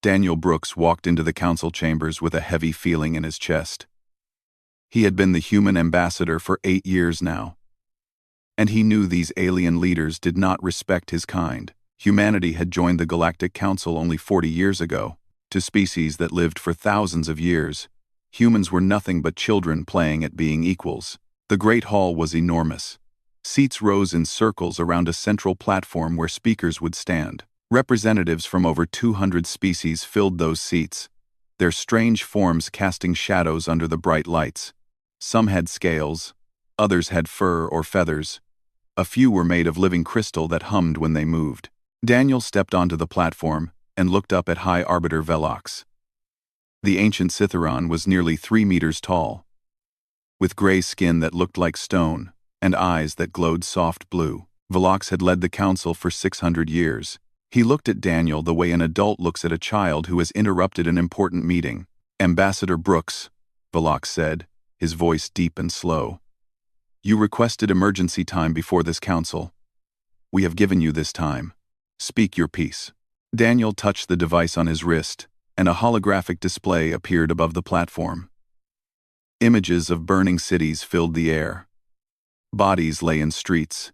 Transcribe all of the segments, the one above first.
Daniel Brooks walked into the council chambers with a heavy feeling in his chest. He had been the human ambassador for 8 years now. And he knew these alien leaders did not respect his kind. Humanity had joined the Galactic Council only 40 years ago. To species that lived for thousands of years, humans were nothing but children playing at being equals. The Great Hall was enormous. Seats rose in circles around a central platform where speakers would stand. Representatives from over 200 species filled those seats, their strange forms casting shadows under the bright lights. Some had scales, others had fur or feathers. A few were made of living crystal that hummed when they moved. Daniel stepped onto the platform and looked up at High Arbiter Velox. The ancient Cytheron was nearly 3 meters tall, with gray skin that looked like stone and eyes that glowed soft blue. Velox had led the council for 600 years. He looked at Daniel the way an adult looks at a child who has interrupted an important meeting. "Ambassador Brooks," Velox said, his voice deep and slow. "You requested emergency time before this council. We have given you this time. Speak your piece." Daniel touched the device on his wrist, and a holographic display appeared above the platform. Images of burning cities filled the air. Bodies lay in streets.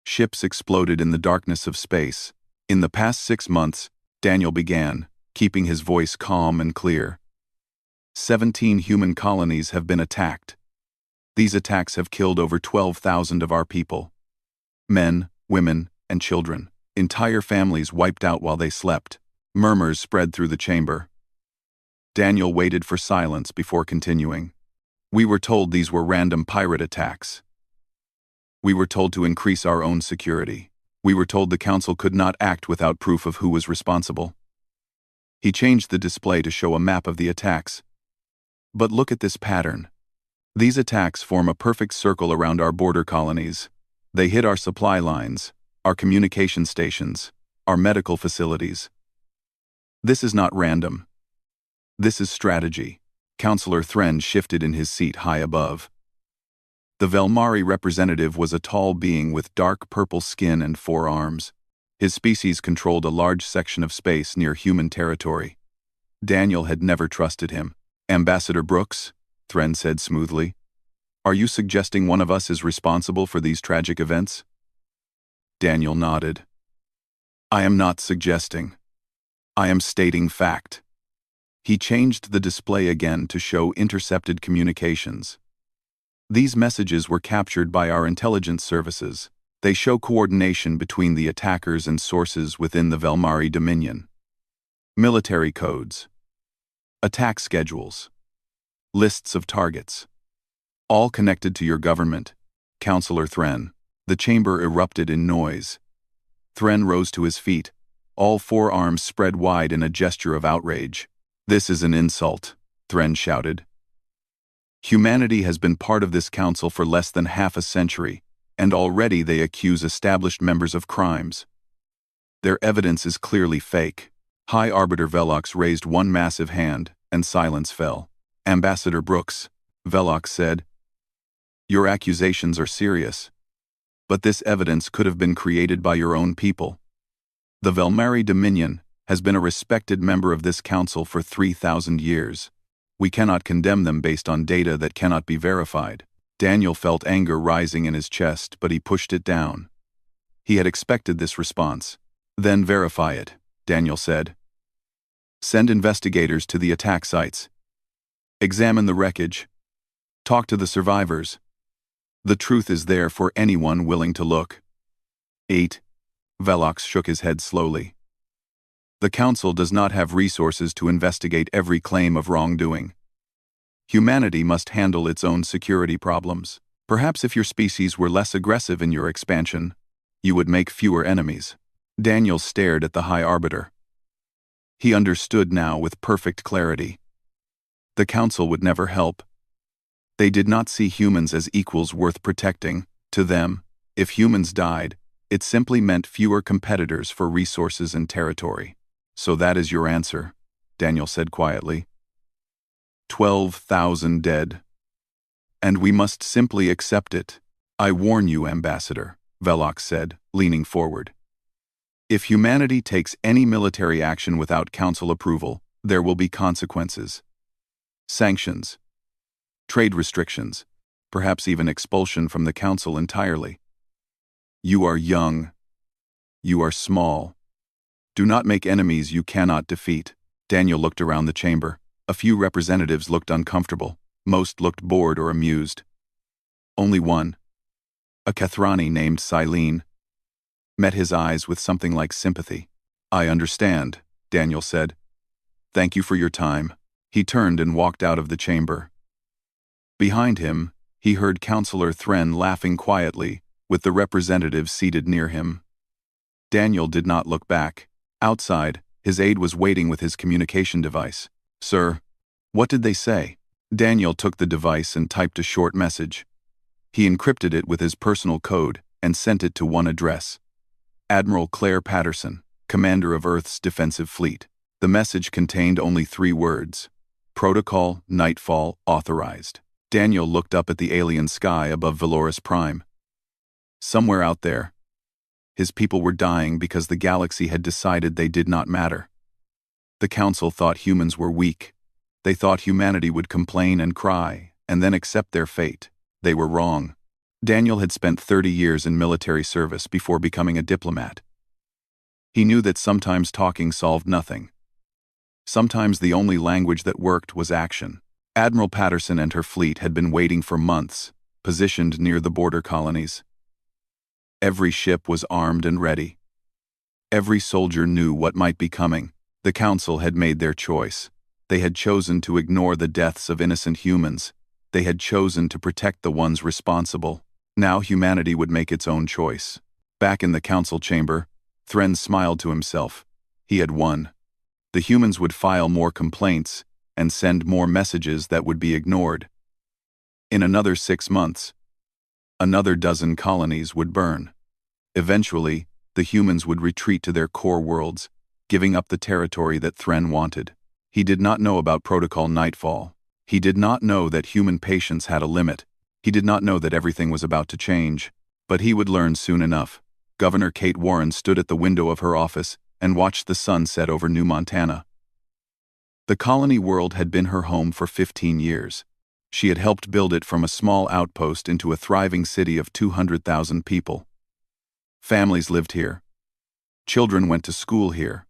Ships exploded in the darkness of space. In the past 6 months, Daniel began, keeping his voice calm and clear. 17 human colonies have been attacked. These attacks have killed over 12,000 of our people. Men, women, and children. Entire families wiped out while they slept. Murmurs spread through the chamber. Daniel waited for silence before continuing. "We were told these were random pirate attacks. We were told to increase our own security. We were told the council could not act without proof of who was responsible." He changed the display to show a map of the attacks. "But look at this pattern. These attacks form a perfect circle around our border colonies. They hit our supply lines, our communication stations, our medical facilities. This is not random. This is strategy." Councillor Thren shifted in his seat high above. The Velmari representative was a tall being with dark purple skin and 4 arms. His species controlled a large section of space near human territory. Daniel had never trusted him. "Ambassador Brooks," Thren said smoothly, "are you suggesting one of us is responsible for these tragic events?" Daniel nodded. "I am not suggesting. I am stating fact." He changed the display again to show intercepted communications. These messages were captured by our intelligence services. They show coordination between the attackers and sources within the Velmari Dominion. Military codes. Attack schedules. Lists of targets. All connected to your government, Councillor Thren. The chamber erupted in noise. Thren rose to his feet, all 4 arms spread wide in a gesture of outrage. "This is an insult," Thren shouted. "Humanity has been part of this council for less than half a century, and already they accuse established members of crimes. Their evidence is clearly fake." High Arbiter Velox raised one massive hand, and silence fell. "Ambassador Brooks," Velox said, "your accusations are serious. But this evidence could have been created by your own people. The Velmari Dominion has been a respected member of this council for 3,000 years. We cannot condemn them based on data that cannot be verified." Daniel felt anger rising in his chest, but he pushed it down. He had expected this response. "Then verify it," Daniel said. "Send investigators to the attack sites. Examine the wreckage. Talk to the survivors. The truth is there for anyone willing to look." 8. Velox shook his head slowly. "The Council does not have resources to investigate every claim of wrongdoing. Humanity must handle its own security problems. Perhaps if your species were less aggressive in your expansion, you would make fewer enemies." Daniel stared at the High Arbiter. He understood now with perfect clarity. The Council would never help. They did not see humans as equals worth protecting. To them, if humans died, it simply meant fewer competitors for resources and territory. "So that is your answer," Daniel said quietly. 12,000 dead. And we must simply accept it. "I warn you, Ambassador," Velox said, leaning forward. If humanity takes any military action without council approval, there will be consequences. Sanctions, trade restrictions, perhaps even expulsion from the council entirely. You are young. You are small. Do not make enemies you cannot defeat. Daniel looked around the chamber. A few representatives looked uncomfortable. Most looked bored or amused. Only one, a Kathrani named Silene, met his eyes with something like sympathy. I understand, Daniel said. Thank you for your time. He turned and walked out of the chamber. Behind him, he heard Counselor Thren laughing quietly, with the representatives seated near him. Daniel did not look back. Outside, his aide was waiting with his communication device. Sir, what did they say? Daniel took the device and typed a short message. He encrypted it with his personal code and sent it to one address. Admiral Claire Patterson, commander of Earth's defensive fleet. The message contained only 3 words. Protocol, Nightfall, authorized. Daniel looked up at the alien sky above Valoris Prime. Somewhere out there, his people were dying because the galaxy had decided they did not matter. The council thought humans were weak. They thought humanity would complain and cry, and then accept their fate. They were wrong. Daniel had spent 30 years in military service before becoming a diplomat. He knew that sometimes talking solved nothing. Sometimes the only language that worked was action. Admiral Patterson and her fleet had been waiting for months, positioned near the border colonies. Every ship was armed and ready. Every soldier knew what might be coming. The council had made their choice. They had chosen to ignore the deaths of innocent humans. They had chosen to protect the ones responsible. Now humanity would make its own choice. Back in the council chamber, Thren smiled to himself. He had won. The humans would file more complaints and send more messages that would be ignored. In another 6 months, another dozen colonies would burn. Eventually, the humans would retreat to their core worlds, giving up the territory that Thren wanted. He did not know about Protocol Nightfall. He did not know that human patience had a limit. He did not know that everything was about to change. But he would learn soon enough. Governor Kate Warren stood at the window of her office and watched the sun set over New Montana. The colony world had been her home for 15 years. She had helped build it from a small outpost into a thriving city of 200,000 people. Families lived here. Children went to school here.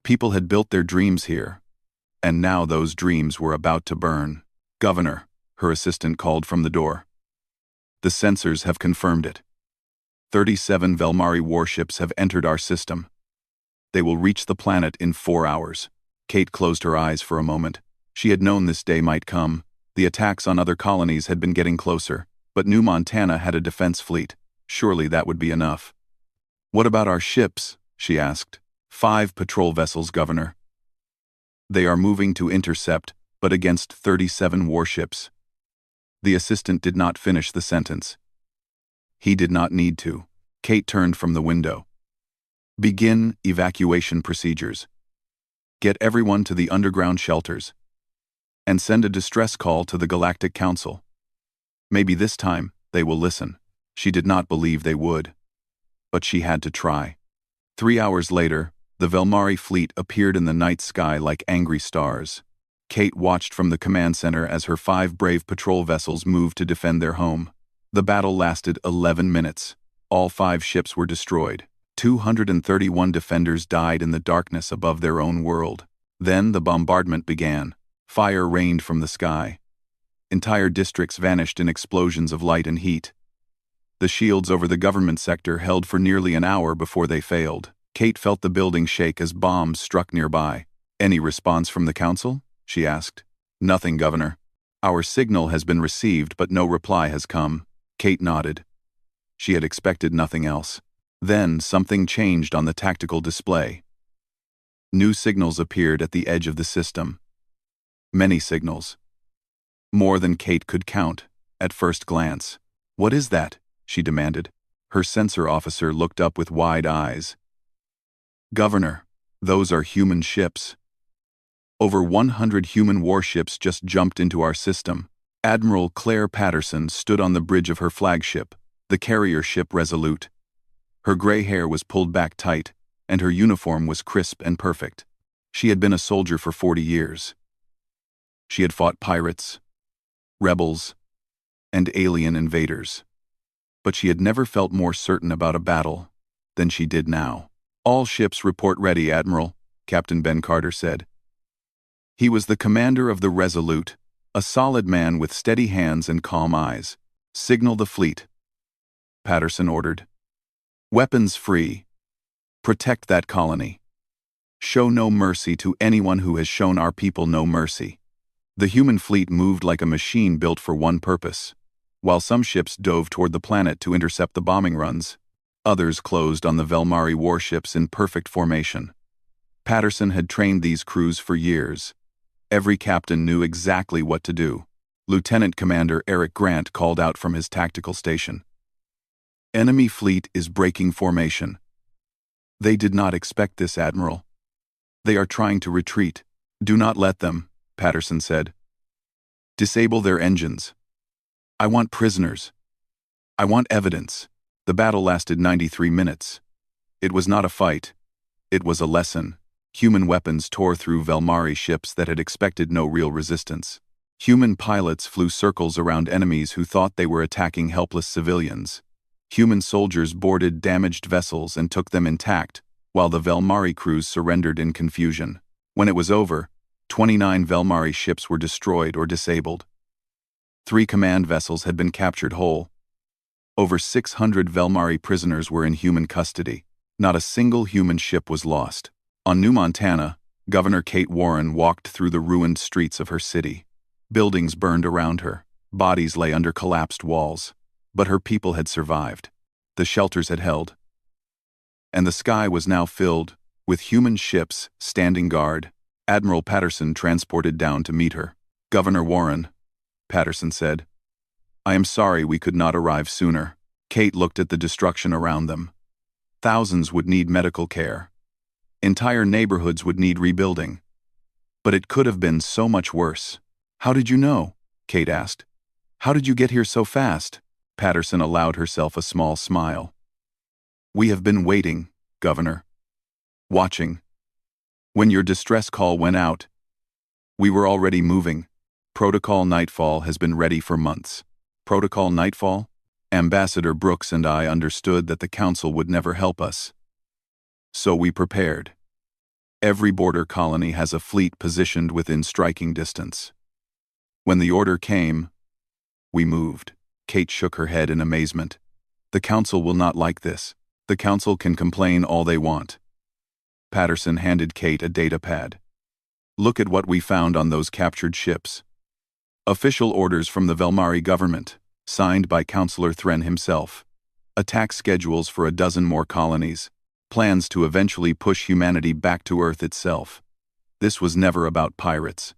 People had built their dreams here. And now those dreams were about to burn. Governor, her assistant called from the door. The sensors have confirmed it. 37 Velmari warships have entered our system. They will reach the planet in 4 hours. Kate closed her eyes for a moment. She had known this day might come. The attacks on other colonies had been getting closer, but New Montana had a defense fleet. Surely that would be enough. What about our ships? She asked. 5 patrol vessels, Governor. They are moving to intercept, but against 37 warships. The assistant did not finish the sentence. He did not need to. Kate turned from the window. Begin evacuation procedures. Get everyone to the underground shelters. And send a distress call to the Galactic Council. Maybe this time, they will listen. She did not believe they would. But she had to try. 3 hours later, the Velmari fleet appeared in the night sky like angry stars. Kate watched from the command center as her 5 brave patrol vessels moved to defend their home. The battle lasted 11 minutes. All 5 ships were destroyed. 231 defenders died in the darkness above their own world. Then the bombardment began. Fire rained from the sky. Entire districts vanished in explosions of light and heat. The shields over the government sector held for nearly an hour before they failed. Kate felt the building shake as bombs struck nearby. Any response from the council? She asked. Nothing, Governor. Our signal has been received, but no reply has come. Kate nodded. She had expected nothing else. Then something changed on the tactical display. New signals appeared at the edge of the system. Many signals. More than Kate could count, at first glance. What is that? She demanded. Her sensor officer looked up with wide eyes. Governor, those are human ships. Over 100 human warships just jumped into our system. Admiral Claire Patterson stood on the bridge of her flagship, the carrier ship Resolute. Her gray hair was pulled back tight, and her uniform was crisp and perfect. She had been a soldier for 40 years. She had fought pirates, rebels, and alien invaders. But she had never felt more certain about a battle than she did now. "All ships report ready, Admiral," Captain Ben Carter said. He was the commander of the Resolute, a solid man with steady hands and calm eyes. "Signal the fleet," Patterson ordered. "Weapons free. Protect that colony. Show no mercy to anyone who has shown our people no mercy." The human fleet moved like a machine built for one purpose. While some ships dove toward the planet to intercept the bombing runs, others closed on the Velmari warships in perfect formation. Patterson had trained these crews for years. Every captain knew exactly what to do. Lieutenant Commander Eric Grant called out from his tactical station. "Enemy fleet is breaking formation." "They did not expect this, Admiral. They are trying to retreat." "Do not let them," Patterson said. "Disable their engines. I want prisoners. I want evidence." The battle lasted 93 minutes. It was not a fight. It was a lesson. Human weapons tore through Velmari ships that had expected no real resistance. Human pilots flew circles around enemies who thought they were attacking helpless civilians. Human soldiers boarded damaged vessels and took them intact, while the Velmari crews surrendered in confusion. When it was over, 29 Velmari ships were destroyed or disabled. 3 command vessels had been captured whole. Over 600 Velmari prisoners were in human custody. Not a single human ship was lost. On New Montana, Governor Kate Warren walked through the ruined streets of her city. Buildings burned around her. Bodies lay under collapsed walls. But her people had survived. The shelters had held. And the sky was now filled with human ships standing guard. Admiral Patterson transported down to meet her. "Governor Warren," Patterson said, "I am sorry we could not arrive sooner." Kate looked at the destruction around them. Thousands would need medical care. Entire neighborhoods would need rebuilding. But it could have been so much worse. "How did you know?" Kate asked. "How did you get here so fast?" Patterson allowed herself a small smile. "We have been waiting, Governor. Watching. When your distress call went out, we were already moving. Protocol Nightfall has been ready for months." "Protocol Nightfall?" "Ambassador Brooks and I understood that the Council would never help us. So we prepared. Every border colony has a fleet positioned within striking distance. When the order came, we moved." Kate shook her head in amazement. "The Council will not like this. The Council can complain all they want." Patterson handed Kate a data pad. "Look at what we found on those captured ships. Official orders from the Velmari government, signed by Councillor Thren himself. Attack schedules for a dozen more colonies. Plans to eventually push humanity back to Earth itself. This was never about pirates.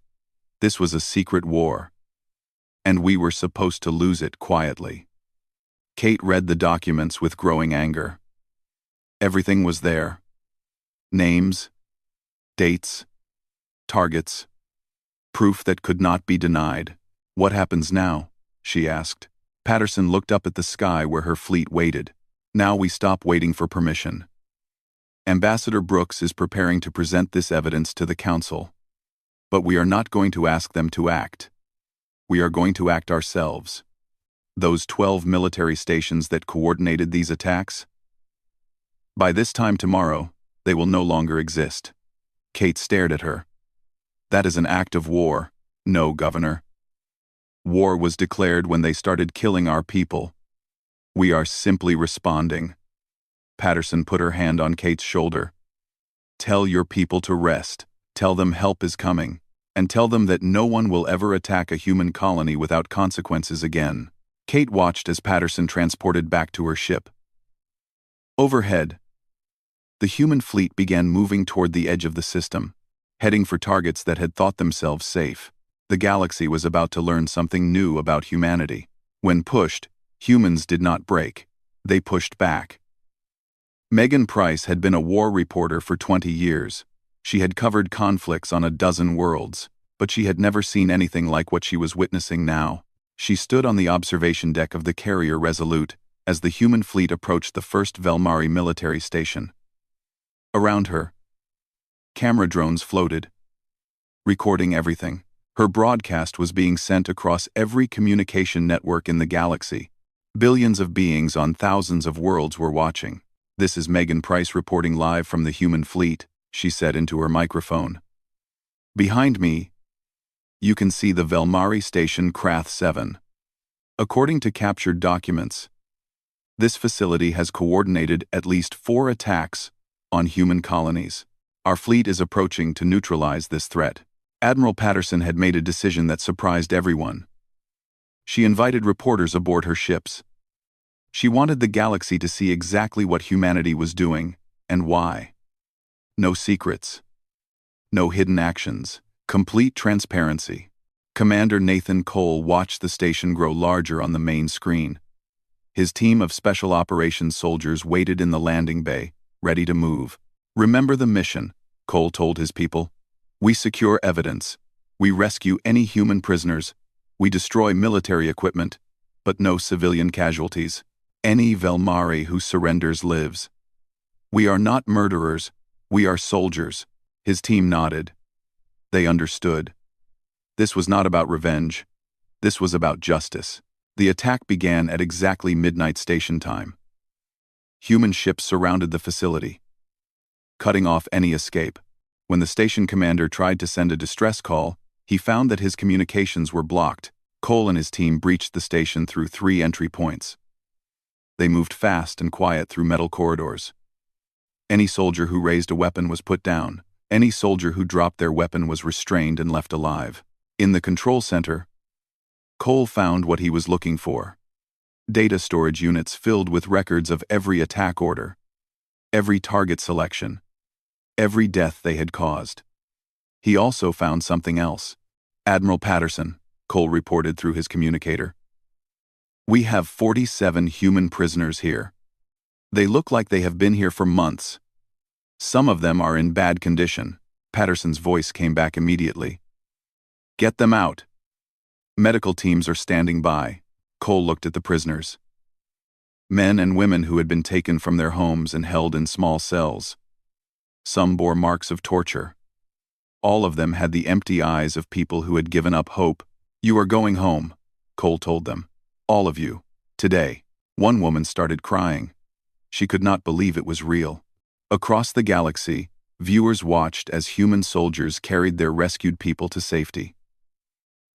This was a secret war. And we were supposed to lose it quietly." Kate read the documents with growing anger. Everything was there. Names, dates, targets, proof that could not be denied. "What happens now?" she asked. Patterson looked up at the sky where her fleet waited. "Now we stop waiting for permission. Ambassador Brooks is preparing to present this evidence to the Council. But we are not going to ask them to act. We are going to act ourselves. Those 12 military stations that coordinated these attacks? By this time tomorrow, they will no longer exist." Kate stared at her. "That is an act of war." "No, Governor. War was declared when they started killing our people. We are simply responding." Patterson put her hand on Kate's shoulder. "Tell your people to rest. Tell them help is coming. And tell them that no one will ever attack a human colony without consequences again." Kate watched as Patterson transported back to her ship. Overhead, the human fleet began moving toward the edge of the system, heading for targets that had thought themselves safe. The galaxy was about to learn something new about humanity. When pushed, humans did not break. They pushed back. Megan Price had been a war reporter for 20 years. She had covered conflicts on a dozen worlds, but she had never seen anything like what she was witnessing now. She stood on the observation deck of the carrier Resolute as the human fleet approached the first Velmari military station. Around her, camera drones floated, recording everything. Her broadcast was being sent across every communication network in the galaxy. Billions of beings on thousands of worlds were watching. "This is Megan Price reporting live from the human fleet," she said into her microphone. "Behind me, you can see the Velmari station Krath 7. According to captured documents, this facility has coordinated at least 4 attacks on human colonies. Our fleet is approaching to neutralize this threat." Admiral Patterson had made a decision that surprised everyone. She invited reporters aboard her ships. She wanted the galaxy to see exactly what humanity was doing and why. No secrets. No hidden actions. Complete transparency. Commander Nathan Cole watched the station grow larger on the main screen. His team of special operations soldiers waited in the landing bay, ready to move. "Remember the mission," Cole told his people. "We secure evidence. We rescue any human prisoners. We destroy military equipment, but no civilian casualties. Any Velmari who surrenders lives. We are not murderers. We are soldiers." His team nodded. They understood. This was not about revenge. This was about justice. The attack began at exactly midnight station time. Human ships surrounded the facility, cutting off any escape. When the station commander tried to send a distress call, he found that his communications were blocked. Cole and his team breached the station through 3 entry points. They moved fast and quiet through metal corridors. Any soldier who raised a weapon was put down. Any soldier who dropped their weapon was restrained and left alive. In the control center, Cole found what he was looking for. Data storage units filled with records of every attack order, every target selection, every death they had caused. He also found something else. "Admiral Patterson," Cole reported through his communicator. "We have 47 human prisoners here. They look like they have been here for months. Some of them are in bad condition." Patterson's voice came back immediately. "Get them out. Medical teams are standing by." Cole looked at the prisoners. Men and women who had been taken from their homes and held in small cells. Some bore marks of torture. All of them had the empty eyes of people who had given up hope. "You are going home," Cole told them. "All of you. Today." One woman started crying. She could not believe it was real. Across the galaxy, viewers watched as human soldiers carried their rescued people to safety.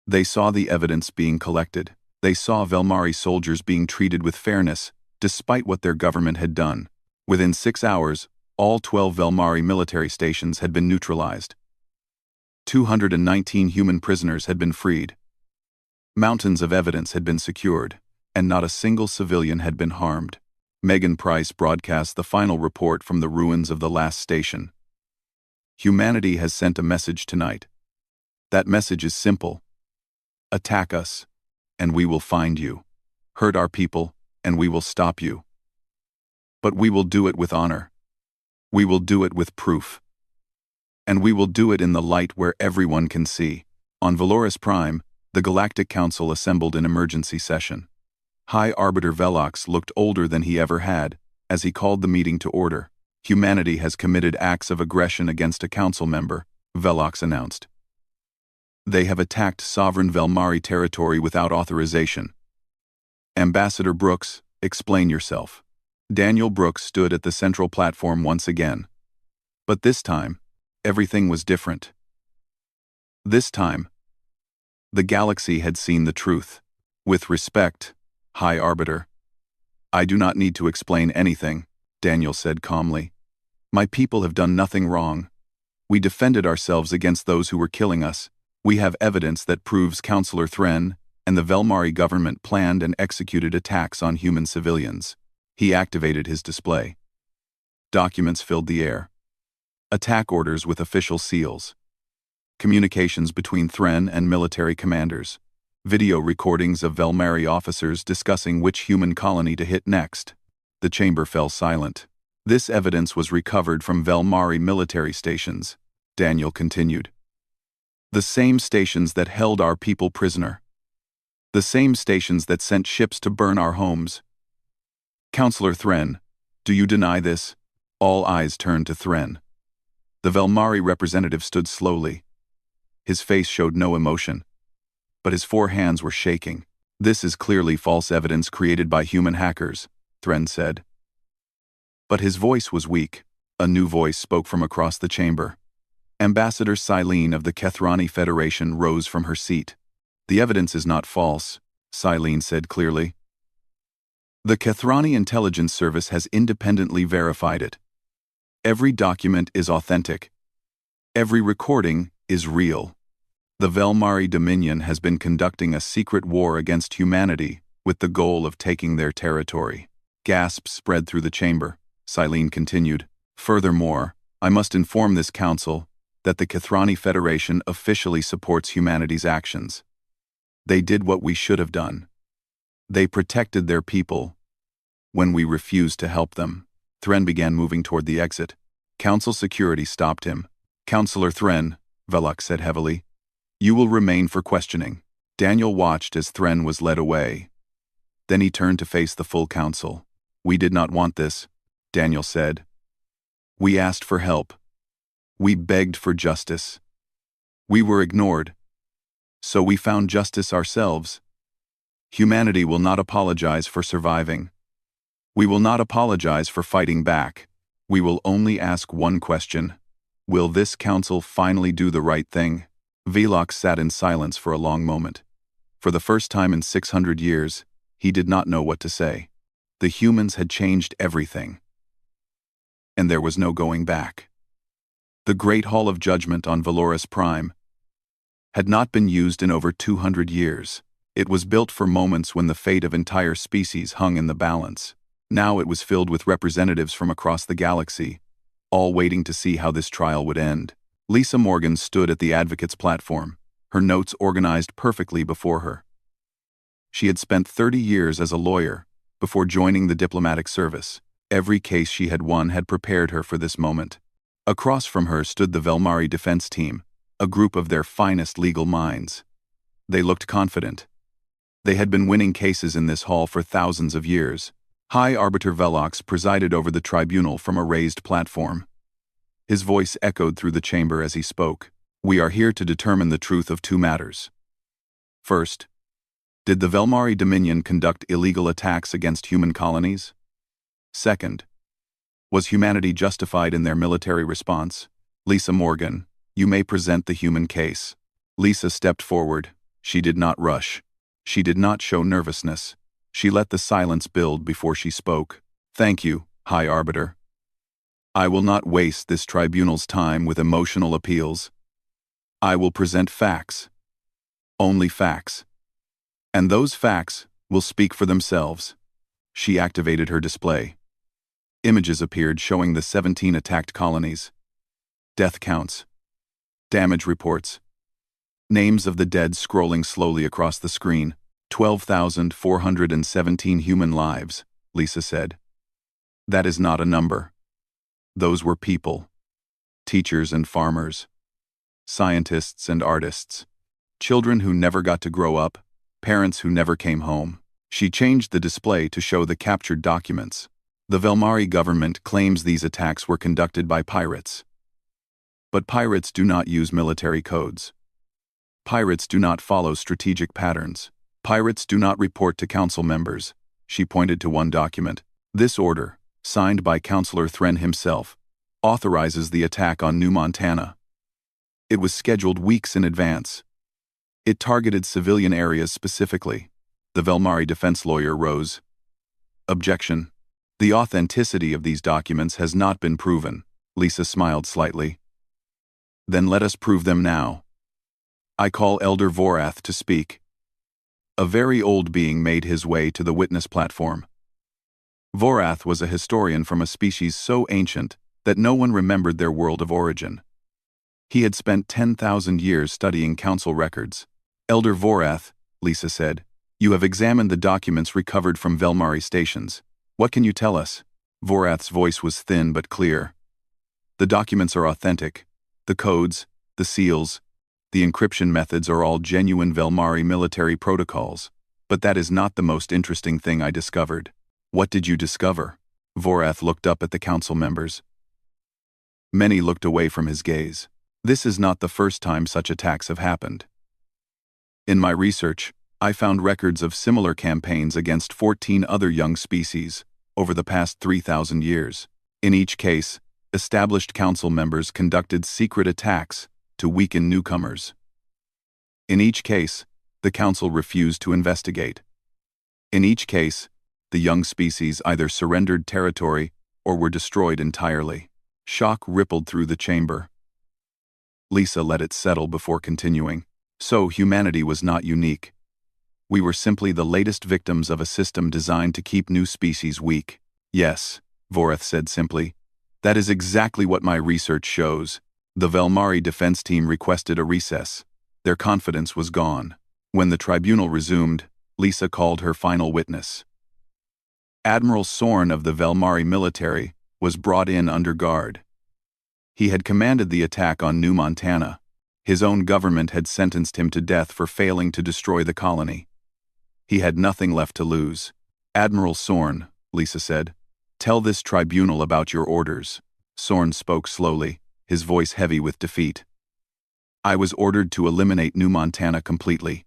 They saw the evidence being collected. They saw Velmari soldiers being treated with fairness, despite what their government had done. Within 6 hours, all 12 Velmari military stations had been neutralized. 219 human prisoners had been freed. Mountains of evidence had been secured, and not a single civilian had been harmed. Megan Price broadcast the final report from the ruins of the last station. "Humanity has sent a message tonight. That message is simple. Attack us, and we will find you. Hurt our people, and we will stop you. But we will do it with honor. We will do it with proof. And we will do it in the light where everyone can see." On Valoris Prime, the Galactic Council assembled in emergency session. High Arbiter Velox looked older than he ever had, as he called the meeting to order. "Humanity has committed acts of aggression against a council member," Velox announced. "They have attacked sovereign Velmari territory without authorization. Ambassador Brooks, explain yourself." Daniel Brooks stood at the central platform once again. But this time, everything was different. This time, the galaxy had seen the truth. "With respect, High Arbiter, I do not need to explain anything," Daniel said calmly. "My people have done nothing wrong. We defended ourselves against those who were killing us. We have evidence that proves Councillor Thren and the Velmari government planned and executed attacks on human civilians." He activated his display. Documents filled the air. Attack orders with official seals. Communications between Thren and military commanders. Video recordings of Velmari officers discussing which human colony to hit next. The chamber fell silent. "This evidence was recovered from Velmari military stations," Daniel continued. "The same stations that held our people prisoner. The same stations that sent ships to burn our homes. Councillor Thren, do you deny this?" All eyes turned to Thren. The Velmari representative stood slowly. His face showed no emotion, but his 4 hands were shaking. "This is clearly false evidence created by human hackers," Thren said. But his voice was weak. A new voice spoke from across the chamber. Ambassador Silene of the Kethrani Federation rose from her seat. "The evidence is not false," Silene said clearly. "The Kethrani Intelligence Service has independently verified it. Every document is authentic. Every recording is real. The Velmari Dominion has been conducting a secret war against humanity with the goal of taking their territory." Gasps spread through the chamber. Silene continued, "Furthermore, I must inform this council that the Kethrani Federation officially supports humanity's actions. They did what we should have done. They protected their people when we refused to help them." Thren began moving toward the exit. Council security stopped him. "Counselor Thren," Velok said heavily, "you will remain for questioning." Daniel watched as Thren was led away. Then he turned to face the full council. "We did not want this," Daniel said. "We asked for help. We begged for justice. We were ignored. So we found justice ourselves. Humanity will not apologize for surviving. We will not apologize for fighting back. We will only ask one question. Will this council finally do the right thing?" Velok sat in silence for a long moment. For the first time in 600 years, he did not know what to say. The humans had changed everything. And there was no going back. The Great Hall of Judgment on Valoris Prime had not been used in over 200 years. It was built for moments when the fate of entire species hung in the balance. Now it was filled with representatives from across the galaxy, all waiting to see how this trial would end. Lisa Morgan stood at the advocate's platform, her notes organized perfectly before her. She had spent 30 years as a lawyer before joining the diplomatic service. Every case she had won had prepared her for this moment. Across from her stood the Velmari defense team, a group of their finest legal minds. They looked confident. They had been winning cases in this hall for thousands of years. High Arbiter Velox presided over the tribunal from a raised platform. His voice echoed through the chamber as he spoke. "We are here to determine the truth of 2 matters. First, did the Velmari Dominion conduct illegal attacks against human colonies? Second, was humanity justified in their military response? Lisa Morgan, you may present the human case." Lisa stepped forward. She did not rush. She did not show nervousness. She let the silence build before she spoke. "Thank you, High Arbiter. I will not waste this tribunal's time with emotional appeals. I will present facts. Only facts. And those facts will speak for themselves." She activated her display. Images appeared showing the 17 attacked colonies. Death counts. Damage reports. Names of the dead scrolling slowly across the screen. 12,417 human lives, Lisa said. "That is not a number. Those were people. Teachers and farmers. Scientists and artists. Children who never got to grow up. Parents who never came home." She changed the display to show the captured documents. The Velmari government claims these attacks were conducted by pirates. But pirates do not use military codes. Pirates do not follow strategic patterns. Pirates do not report to council members. She pointed to one document. This order, signed by Counselor Thren himself, authorizes the attack on New Montana. It was scheduled weeks in advance. It targeted civilian areas specifically. The Velmari defense lawyer rose. "Objection. The authenticity of these documents has not been proven." Lisa smiled slightly. "Then let us prove them now. I call Elder Vorath to speak." A very old being made his way to the witness platform. Vorath was a historian from a species so ancient that no one remembered their world of origin. He had spent 10,000 years studying council records. "Elder Vorath," Lisa said, "you have examined the documents recovered from Velmari stations. What can you tell us?" Vorath's voice was thin but clear. "The documents are authentic. The codes, the seals, the encryption methods are all genuine Velmari military protocols. But that is not the most interesting thing I discovered." "What did you discover?" Vorath looked up at the council members. Many looked away from his gaze. This is not the first time such attacks have happened. In my research, I found records of similar campaigns against 14 other young species over the past 3,000 years. In each case, established council members conducted secret attacks to weaken newcomers. In each case, the council refused to investigate. In each case, the young species either surrendered territory or were destroyed entirely. Shock rippled through the chamber. Lisa let it settle before continuing. So humanity was not unique. We were simply the latest victims of a system designed to keep new species weak. Yes, Voreth said simply. That is exactly what my research shows. The Velmari defense team requested a recess. Their confidence was gone. When the tribunal resumed, Lisa called her final witness. Admiral Sorn of the Velmari military was brought in under guard. He had commanded the attack on New Montana. His own government had sentenced him to death for failing to destroy the colony. He had nothing left to lose. Admiral Sorn, Lisa said, tell this tribunal about your orders. Sorn spoke slowly, his voice heavy with defeat. I was ordered to eliminate New Montana completely.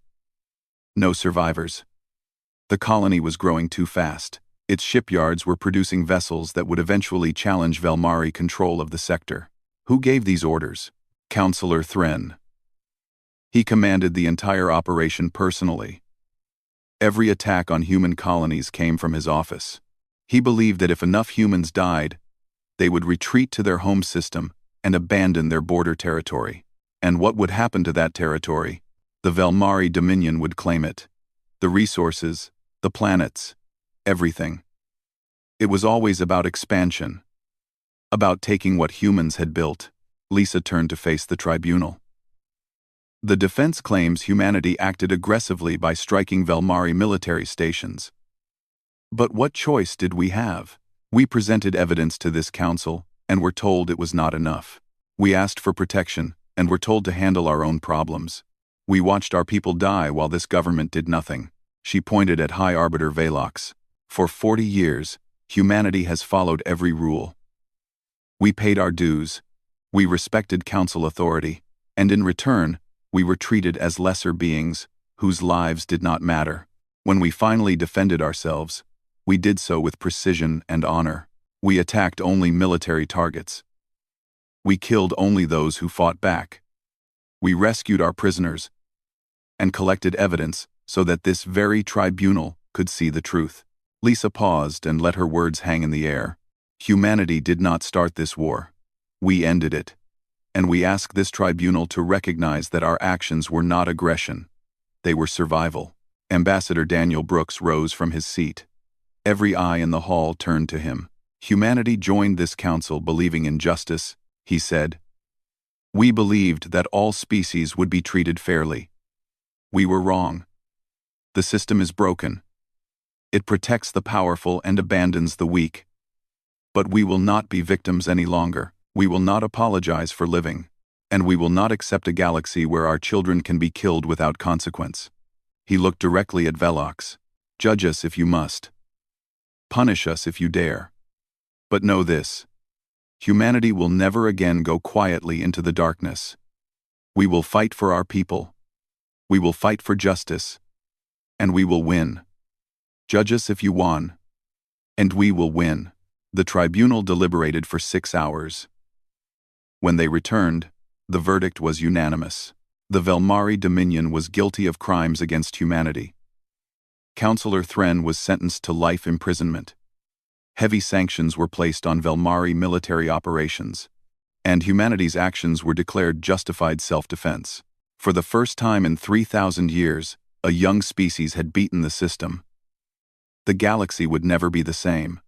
No survivors. The colony was growing too fast. Its shipyards were producing vessels that would eventually challenge Velmari control of the sector. Who gave these orders? Counselor Thren. He commanded the entire operation personally. Every attack on human colonies came from his office. He believed that if enough humans died, they would retreat to their home system and abandon their border territory. And what would happen to that territory? The Velmari Dominion would claim it. The resources, the planets, everything. It was always about expansion. About taking what humans had built. Lisa turned to face the tribunal. The defense claims humanity acted aggressively by striking Velmari military stations. But what choice did we have? We presented evidence to this council, and were told it was not enough. We asked for protection, and were told to handle our own problems. We watched our people die while this government did nothing. She pointed at High Arbiter Velox. For 40 years, humanity has followed every rule. We paid our dues. We respected council authority, and in return, we were treated as lesser beings, whose lives did not matter. When we finally defended ourselves, we did so with precision and honor. We attacked only military targets. We killed only those who fought back. We rescued our prisoners and collected evidence so that this very tribunal could see the truth. Lisa paused and let her words hang in the air. Humanity did not start this war. We ended it. And we ask this tribunal to recognize that our actions were not aggression. They were survival. Ambassador Daniel Brooks rose from his seat. Every eye in the hall turned to him. Humanity joined this council believing in justice, he said. We believed that all species would be treated fairly. We were wrong. The system is broken. It protects the powerful and abandons the weak. But we will not be victims any longer. We will not apologize for living. And we will not accept a galaxy where our children can be killed without consequence. He looked directly at Velox. Judge us if you must. Punish us if you dare. But know this. Humanity will never again go quietly into the darkness. We will fight for our people. We will fight for justice. And we will win. Judge us if you won. And we will win. The tribunal deliberated for 6 hours. When they returned, the verdict was unanimous. The Velmari Dominion was guilty of crimes against humanity. Counselor Thren was sentenced to life imprisonment. Heavy sanctions were placed on Velmari military operations, and humanity's actions were declared justified self-defense. For the first time in 3,000 years, a young species had beaten the system. The galaxy would never be the same.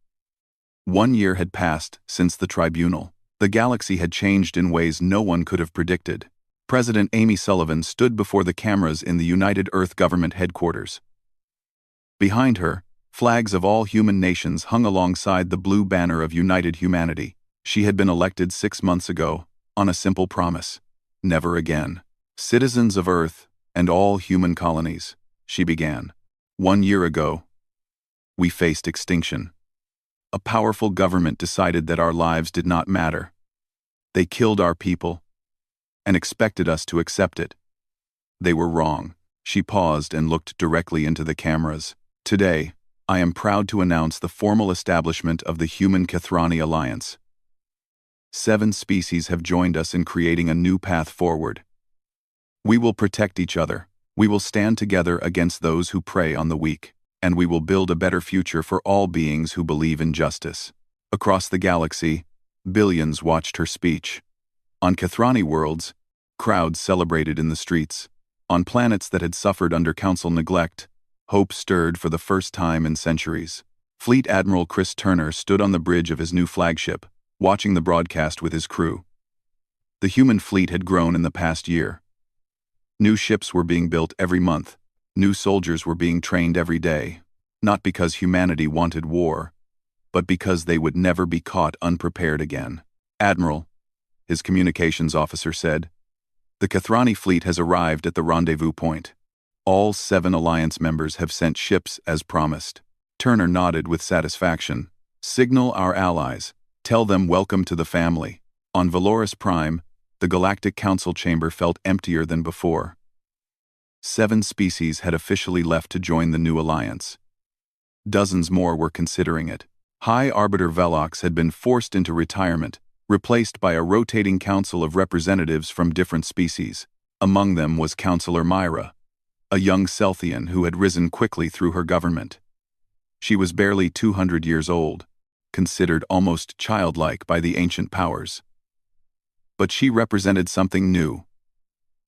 1 year had passed since the tribunal. The galaxy had changed in ways no one could have predicted. President Amy Sullivan stood before the cameras in the United Earth Government headquarters. Behind her, flags of all human nations hung alongside the blue banner of United Humanity. She had been elected 6 months ago, on a simple promise. Never again. Citizens of Earth and all human colonies, she began. 1 year ago, we faced extinction. A powerful government decided that our lives did not matter. They killed our people and expected us to accept it. They were wrong. She paused and looked directly into the cameras. Today, I am proud to announce the formal establishment of the Human Kathrani Alliance. 7 species have joined us in creating a new path forward. We will protect each other. We will stand together against those who prey on the weak, and we will build a better future for all beings who believe in justice. Across the galaxy, billions watched her speech. On Kathrani worlds, crowds celebrated in the streets. On planets that had suffered under Council neglect, hope stirred for the first time in centuries. Fleet Admiral Chris Turner stood on the bridge of his new flagship, watching the broadcast with his crew. The human fleet had grown in the past year. New ships were being built every month. New soldiers were being trained every day, not because humanity wanted war, but because they would never be caught unprepared again. Admiral, his communications officer said, the Kathrani fleet has arrived at the rendezvous point. All 7 Alliance members have sent ships as promised. Turner nodded with satisfaction. Signal our allies. Tell them welcome to the family. On Valoris Prime, the Galactic Council chamber felt emptier than before. 7 species had officially left to join the new alliance. Dozens more were considering it. High Arbiter Velox had been forced into retirement, replaced by a rotating council of representatives from different species. Among them was Counselor Myra, a young Celthian who had risen quickly through her government. She was barely 200 years old, considered almost childlike by the ancient powers. But she represented something new,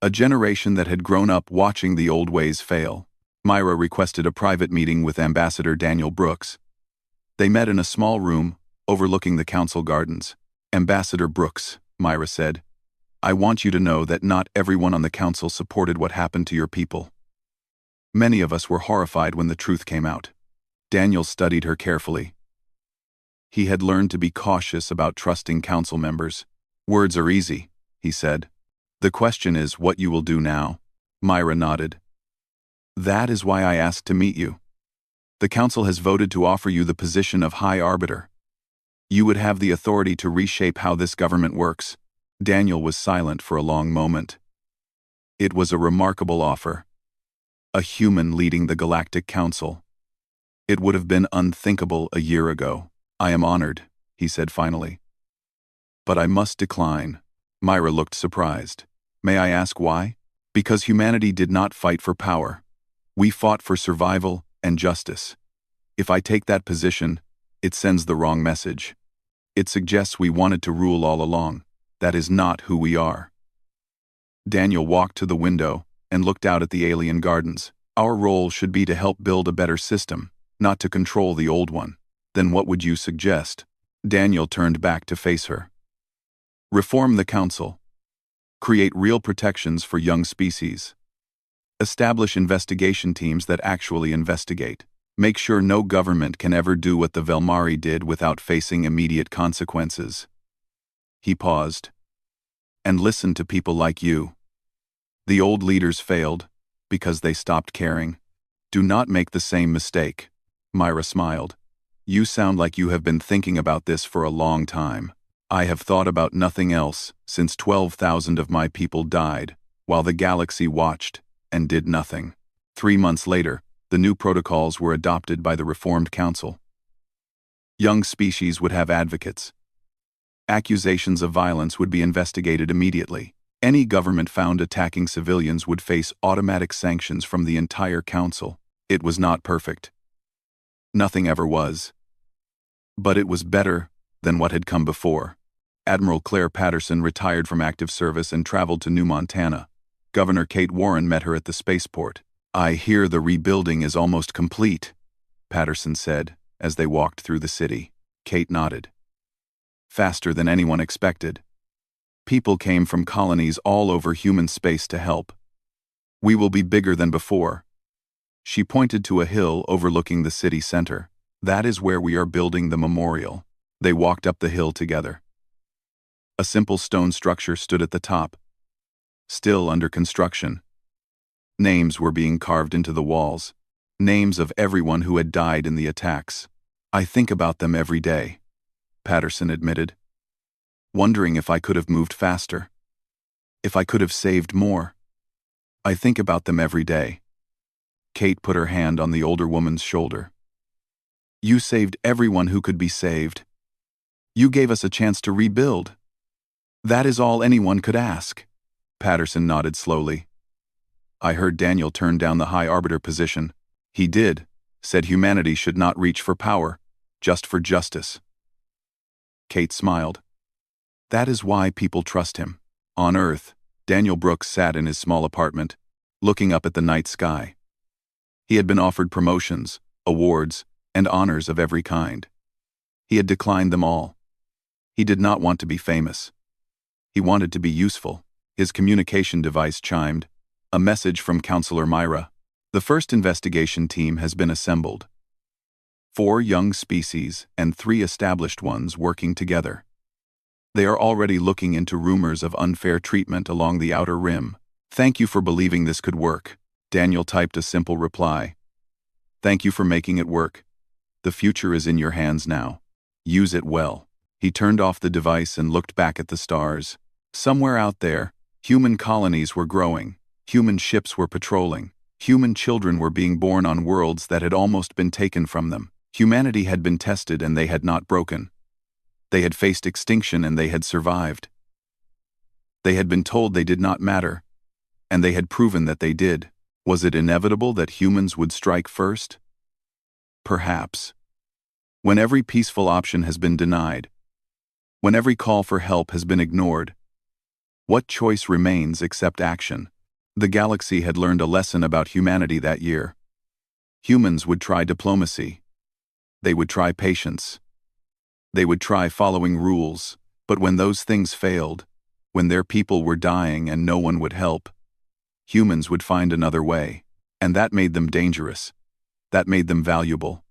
a generation that had grown up watching the old ways fail. Myra requested a private meeting with Ambassador Daniel Brooks. They met in a small room overlooking the council gardens. Ambassador Brooks, Myra said, I want you to know that not everyone on the council supported what happened to your people. Many of us were horrified when the truth came out. Daniel studied her carefully. He had learned to be cautious about trusting council members. Words are easy, he said. The question is what you will do now. Myra nodded. That is why I asked to meet you. The council has voted to offer you the position of High Arbiter. You would have the authority to reshape how this government works. Daniel was silent for a long moment. It was a remarkable offer. A human leading the Galactic Council. It would have been unthinkable a year ago. I am honored, he said finally. But I must decline. Myra looked surprised. May I ask why? Because humanity did not fight for power. We fought for survival and justice. If I take that position, it sends the wrong message. It suggests we wanted to rule all along. That is not who we are. Daniel walked to the window and looked out at the alien gardens. Our role should be to help build a better system, not to control the old one. Then what would you suggest? Daniel turned back to face her. Reform the council. Create real protections for young species. Establish investigation teams that actually investigate. Make sure no government can ever do what the Velmari did without facing immediate consequences. He paused. And listen to people like you. The old leaders failed because they stopped caring. Do not make the same mistake. Myra smiled. You sound like you have been thinking about this for a long time. I have thought about nothing else since 12,000 of my people died, while the galaxy watched and did nothing. 3 months later, the new protocols were adopted by the Reformed Council. Young species would have advocates. Accusations of violence would be investigated immediately. Any government found attacking civilians would face automatic sanctions from the entire council. It was not perfect. Nothing ever was. But it was better than what had come before. Admiral Claire Patterson retired from active service and traveled to New Montana. Governor Kate Warren met her at the spaceport. I hear the rebuilding is almost complete, Patterson said, as they walked through the city. Kate nodded. Faster than anyone expected. People came from colonies all over human space to help. We will be bigger than before. She pointed to a hill overlooking the city center. That is where we are building the memorial. They walked up the hill together. A simple stone structure stood at the top, still under construction. Names were being carved into the walls, names of everyone who had died in the attacks. I think about them every day, Patterson admitted. wondering if I could have moved faster, if I could have saved more. I think about them every day. Kate put her hand on the older woman's shoulder. You saved everyone who could be saved. You gave us a chance to rebuild. That is all anyone could ask. Patterson nodded slowly. I heard Daniel turn down the High Arbiter position. He did, said humanity should not reach for power, just for justice. Kate smiled. That is why people trust him. On Earth, Daniel Brooks sat in his small apartment, looking up at the night sky. He had been offered promotions, awards, and honors of every kind. He had declined them all. He did not want to be famous. He wanted to be useful. His communication device chimed, a message from Counselor Myra. The first investigation team has been assembled. 4 young species and 3 established ones working together. They are already looking into rumors of unfair treatment along the outer rim. Thank you for believing this could work. Daniel typed a simple reply. Thank you for making it work. The future is in your hands now. Use it well. He turned off the device and looked back at the stars. Somewhere out there, human colonies were growing. Human ships were patrolling. Human children were being born on worlds that had almost been taken from them. Humanity had been tested and they had not broken. They had faced extinction and they had survived. They had been told they did not matter, and they had proven that they did. Was it inevitable that humans would strike first? Perhaps. When every peaceful option has been denied, when every call for help has been ignored, what choice remains except action? The galaxy had learned a lesson about humanity that year. Humans would try diplomacy. They would try patience. They would try following rules, but when those things failed, when their people were dying and no one would help, humans would find another way, and that made them dangerous. That made them valuable,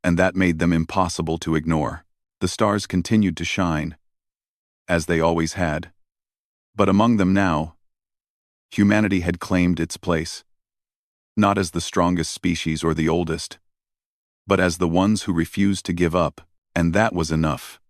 and that made them impossible to ignore. The stars continued to shine, as they always had. But among them now, humanity had claimed its place, not as the strongest species or the oldest, but as the ones who refused to give up, and that was enough.